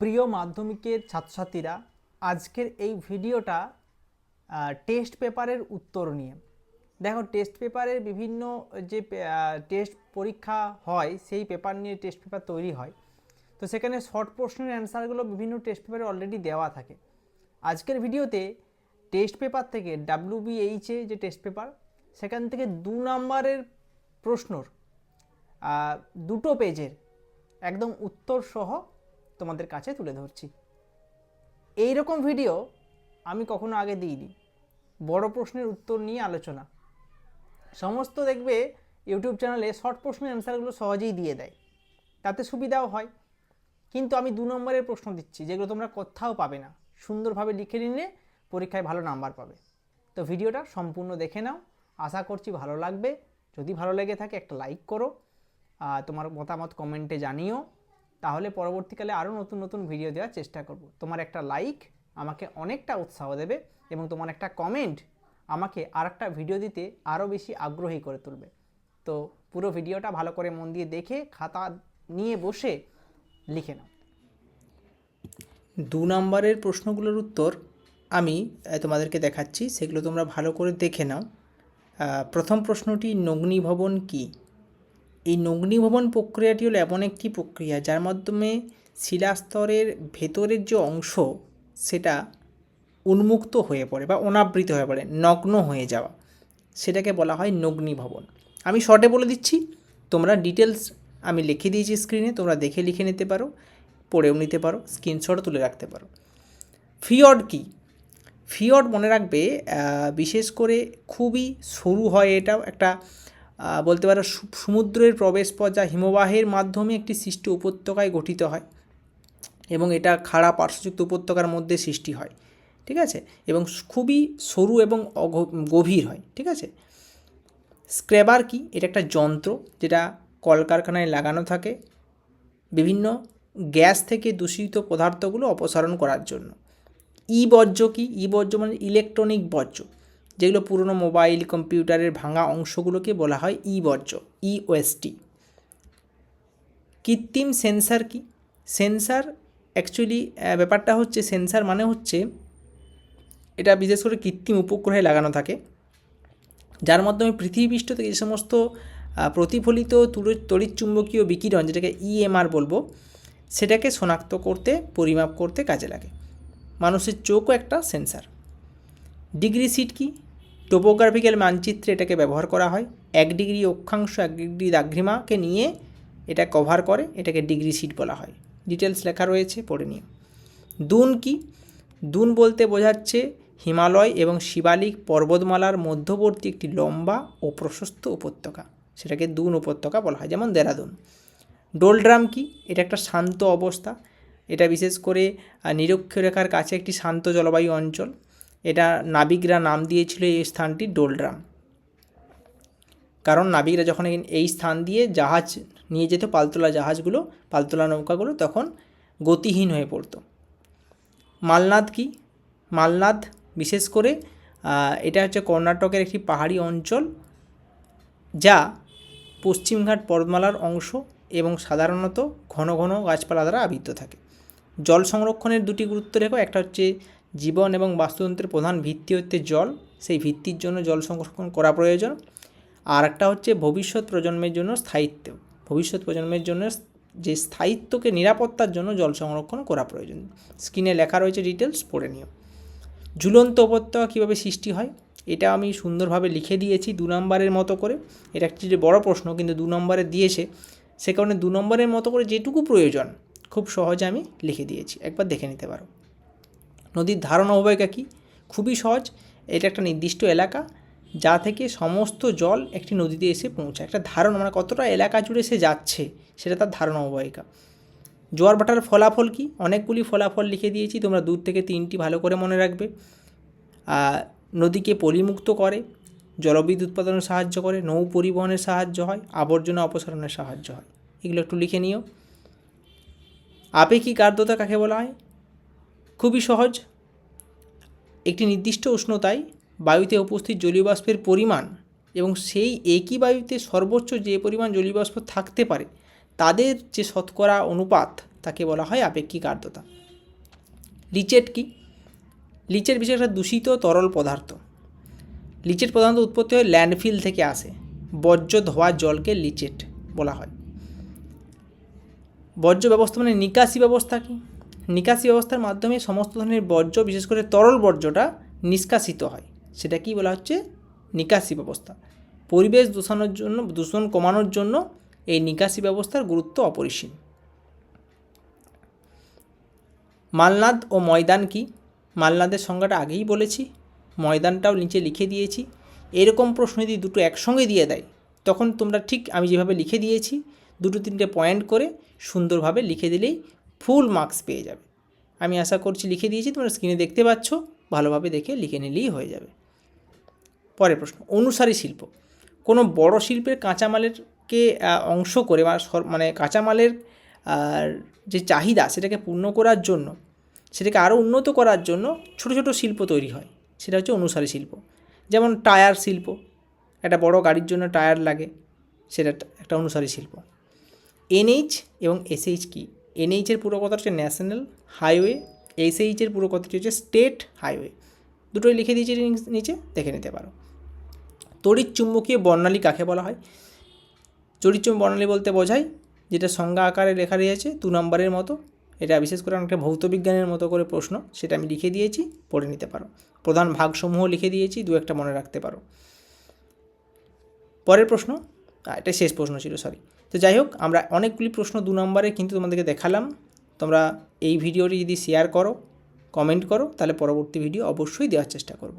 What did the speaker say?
প্রিয় মাধ্যমিকের ছাত্রছাত্রীরা, আজকের এই ভিডিওটা টেস্ট পেপারের উত্তর নিয়ে। দেখো, টেস্ট পেপারের বিভিন্ন যে টেস্ট পরীক্ষা হয় সেই পেপার নিয়ে টেস্ট পেপার তৈরি হয়। তো সেখানে শর্ট প্রশ্নের অ্যান্সারগুলো বিভিন্ন টেস্ট পেপারে অলরেডি দেওয়া থাকে। আজকের ভিডিওতে টেস্ট পেপার থেকে WBH যে টেস্ট পেপার, সেখান থেকে 2 নম্বরের প্রশ্নর 2টো পেজের একদম উত্তর সহ তোমাদের কাছে তুলে ধরছি। এই রকম ভিডিও আমি কখনো আগে দিইনি। বড় প্রশ্নের উত্তর নিয়ে আলোচনা সমস্ত দেখবে ইউটিউব চ্যানেলে শর্ট প্রশ্নের অ্যান্সারগুলো সহজেই দিয়ে দেয়, তাতে সুবিধাও হয়। কিন্তু আমি 2 নম্বরের প্রশ্ন দিচ্ছি, যেগুলো তোমরা কোথাও পাবে না। সুন্দরভাবে লিখে নিলে পরীক্ষায় ভালো নাম্বার পাবে। তো ভিডিওটা সম্পূর্ণ দেখে নাও, আশা করছি ভালো লাগবে। যদি ভালো লেগে থাকে একটা লাইক করো, তোমার মতামত কমেন্টে জানিও, তাহলে পরবর্তীকালে আরও নতুন নতুন ভিডিও দেওয়ার চেষ্টা করব। তোমার একটা লাইক আমাকে অনেকটা উৎসাহ দেবে এবং তোমার একটা কমেন্ট আমাকে আরেকটা ভিডিও দিতে আরও বেশি আগ্রহী করে তুলবে। তো পুরো ভিডিওটা ভালো করে মন দিয়ে দেখে খাতা নিয়ে বসে লিখে নাও। 2 নম্বরের প্রশ্নগুলোর উত্তর আমি তোমাদেরকে দেখাচ্ছি, সেগুলো তোমরা ভালো করে দেখে নাও। প্রথম প্রশ্নটি, নগ্নিভবন কী? এই নগ্নিভবন প্রক্রিয়াটি হলো এমন একটি প্রক্রিয়া যার মাধ্যমে শিলাস্তরের ভেতরের যে অংশ সেটা উন্মুক্ত হয়ে পড়ে বা অনাবৃত হয়ে পড়ে, নগ্ন হয়ে যাওয়া, সেটাকে বলা হয় নগ্নিভবন। আমি শর্টে বলে দিচ্ছি, তোমরা ডিটেলস আমি লিখে দিয়েছি স্ক্রিনে, তোমরা দেখে লিখে নিতে পারো, পড়েও নিতে পারো, স্ক্রিনশট তুলে রাখতে পারো। ফিয়র্ড কী? ফিয়র্ড মনে রাখবে, বিশেষ করে খুবই সরু হয়, এটা একটা বলতে পারো সমুদ্রের প্রবেশপথ, যা হিমবাহের মাধ্যমে একটি সৃষ্ট উপত্যকায় গঠিত হয় এবং এটা খাড়া পার্শ্বযুক্ত উপত্যকার মধ্যে সৃষ্টি হয়, ঠিক আছে, এবং খুবই সরু এবং গভীর হয়, ঠিক আছে। স্ক্র্যাবার কি? এটা একটা যন্ত্র যেটা কলকারখানায় লাগানো থাকে বিভিন্ন গ্যাস থেকে দূষিত পদার্থগুলো অপসারণ করার জন্য। ই বর্জ্য কি? ই বর্জ্য মানে ইলেকট্রনিক বর্জ্য, যেগুলো পুরনো মোবাইল কম্পিউটারের ভাঙা অংশগুলোকে বলা হয় ই বর্জ্য, ইওএসটি। কৃত্রিম সেন্সার কি? সেন্সার অ্যাকচুয়ালি ব্যাপারটা হচ্ছে, সেন্সার মানে হচ্ছে এটা বিশেষ করে কৃত্রিম উপগ্রহে লাগানো থাকে, যার মাধ্যমে পৃথিবীপৃষ্ঠ থেকে যে সমস্ত প্রতিফলিত তড়িৎচুম্বকীয় বিকিরণ, যেটাকে EMR বলবো, সেটাকে শনাক্ত করতে, পরিমাপ করতে কাজে লাগে। মানুষের চোখও একটা সেন্সার। ডিগ্রি সিট কি? টোপোগ্রাফিক্যাল মানচিত্রে এটাকে ব্যবহার করা হয়। 1 ডিগ্রি অক্ষাংশ 1 ডিগ্রি দ্রাঘিমাকে নিয়ে এটা কভার করে, এটাকে ডিগ্রি সিট বলা হয়। ডিটেলস লেখা রয়েছে, পড়ে নিও। দুন কি? দুন বলতে বোঝাচ্ছে হিমালয় এবং শিবালিক পর্বতমালার মধ্যবর্তী একটি লম্বা ও প্রশস্ত উপত্যকা, সেটাকে দুন উপত্যকা বলা হয়, যেমন দেরাদুন। ডোলড্রাম কি? এটা একটা শান্ত অবস্থা, এটা বিশেষ করে নিরক্ষরেখার কাছে একটি শান্ত জলবায়ু অঞ্চল। এটা নাবিকরা নাম দিয়েছিল এই স্থানটি ডোলড্রাম, কারণ নাবিকরা যখন এই স্থান দিয়ে জাহাজ নিয়ে যেত, পালতোলা জাহাজগুলো, পালতোলা নৌকাগুলো তখন গতিহীন হয়ে পড়তো। মালনাদ কি? মালনাদ বিশেষ করে এটা হচ্ছে কর্ণাটকের একটি পাহাড়ি অঞ্চল, যা পশ্চিমঘাট পর্বতমালার অংশ এবং সাধারণত ঘন ঘন গাছপালা দ্বারা আবৃত থাকে। জল সংরক্ষণের 2টি গুরুত্ব রেখো, একটা হচ্ছে জীবন এবং বাস্তুতন্ত্রের প্রধান ভিত্তি হচ্ছে জল, সেই ভিত্তির জন্য জল সংরক্ষণ করা প্রয়োজন। আর একটা হচ্ছে ভবিষ্যৎ প্রজন্মের জন্য স্থায়িত্ব, ভবিষ্যৎ প্রজন্মের জন্য যে স্থায়িত্বকে নিরাপত্তার জন্য জল সংরক্ষণ করা প্রয়োজন। স্ক্রিনে লেখা রয়েছে, ডিটেলস পড়ে নিও। ঝুলন্ত উপত্যকা কীভাবে সৃষ্টি হয়, এটা আমি সুন্দরভাবে লিখে দিয়েছি 2 নম্বরের মতো করে। এটা একটি যে বড় প্রশ্ন, কিন্তু 2 নম্বরে দিয়েছে, সে কারণে 2 নম্বরের মতো করে যেটুকু প্রয়োজন খুব সহজে আমি লিখে দিয়েছি, একবার দেখে নিতে পারো। নদীর ধারণ অববাহিকা কি? খুবই সহজ, এটা একটা নির্দিষ্ট এলাকা যা থেকে সমস্ত জল একটি নদীতে এসে পৌঁছায়। একটা ধারণ মানে কতটা এলাকা জুড়ে সে যাচ্ছে, সেটা তার ধারণ অববাহিকা। জোয়ার ভাটার ফলাফল কি? অনেকগুলি ফলাফল লিখে দিয়েছি, তোমরা 2 থেকে 3টি ভালো করে মনে রাখবে। নদীকে পলিমুক্ত করে, জলবিদ্যুৎ উৎপাদনে সাহায্য করে, নৌ পরিবহনের সাহায্য হয়, আবর্জনা অপসারণের সাহায্য হয়। এগুলো একটু লিখে নিও। আপেক্ষিক আর্দ্রতা কাকে বলা হয়? খুবই সহজ, একটি নির্দিষ্ট উষ্ণতায় বায়ুতে উপস্থিত জলীয় বাষ্পের পরিমাণ এবং সেই একই বায়ুতে সর্বোচ্চ যে পরিমাণ জলীয় বাষ্প থাকতে পারে তাদের যে শতকরা অনুপাত, তাকে বলা হয় আপেক্ষিক আর্দ্রতা। লিচেট কি? লিচেট বিশেষ একটা দূষিত তরল পদার্থ। লিচেট প্রধানত উৎপত্তি হয় ল্যান্ডফিল থেকে আসে। বর্জ্য ধোয়া জলকে লিচেট বলা হয়। বর্জ্য ব্যবস্থাপনা নিকাশি ব্যবস্থা কি? নিকাশি ব্যবস্থার মাধ্যমে সমস্ত ধরনের বর্জ্য, বিশেষ করে তরল বর্জ্যটা নিষ্কাশিত হয়, সেটা কি বলা হচ্ছে? নিকাশি ব্যবস্থা। পরিবেশ দূষণ কমানোর জন্য এই নিকাশি ব্যবস্থার গুরুত্ব অপরিসীম। মালনাদ ও ময়দান কি? মালনাদের সংজ্ঞাটা আগেই বলেছি, ময়দানটাও নিচে লিখে দিয়েছি। এরকম প্রশ্ন যদি দুটো একসঙ্গে দিয়ে দেয়, তখন তোমরা ঠিক আমি যেভাবে লিখে দিয়েছি 2-3টে পয়েন্ট করে সুন্দরভাবে লিখে দিলেই ফুল মার্কস পেয়ে যাবে। আমি আশা করছি লিখে দিয়েছি, তোমরা স্ক্রিনে দেখতে পাচ্ছ, ভালোভাবে দেখে লিখে নিলেই হয়ে যাবে। পরের প্রশ্ন, অনুসারী শিল্প। কোনো বড় শিল্পের কাঁচামালেরকে অংশ করে বা মানে কাঁচামালের যে চাহিদা সেটাকে পূর্ণ করার জন্য, সেটাকে আরও উন্নত করার জন্য ছোট ছোট শিল্প তৈরি হয়, সেটা হচ্ছে অনুসারী শিল্প। যেমন টায়ার শিল্প, একটা বড় গাড়ির জন্য টায়ার লাগে, সেটা একটা অনুসারী শিল্প। এনএইচ এবং এসএইচ কি? এনএইচের পুরো কথাটা হচ্ছে ন্যাশনাল হাইওয়ে, এসএইচের পুরো কথাটি হচ্ছে স্টেট হাইওয়ে। দুটোই লিখে দিয়েছি নিচে, দেখে নিতে পারো। তড়িৎ চুম্বকীয় বর্ণালী কাকে বলা হয়? তড়িৎ চুম্বক বর্ণালী বলতে বোঝায় যেটা সংজ্ঞা আকারে লেখা রয়েছে 2 নম্বরের মতো। এটা বিশেষ করে অনেকটা ভৌতবিজ্ঞানের মতো করে প্রশ্ন, সেটা আমি লিখে দিয়েছি, পড়ে নিতে পারো। প্রধান ভাগসমূহ লিখে দিয়েছি, 2-1টা মনে রাখতে পারো। পরের প্রশ্ন, এটা শেষ প্রশ্ন ছিল, সরি। তো যাই হোক, আমরা অনেকগুলি প্রশ্ন 2 নম্বরে কিন্তু তোমাদেরকে দেখালাম। তোমরা এই ভিডিওটি যদি শেয়ার করো, কমেন্ট করো, তাহলে পরবর্তী ভিডিও অবশ্যই দেওয়ার চেষ্টা করব।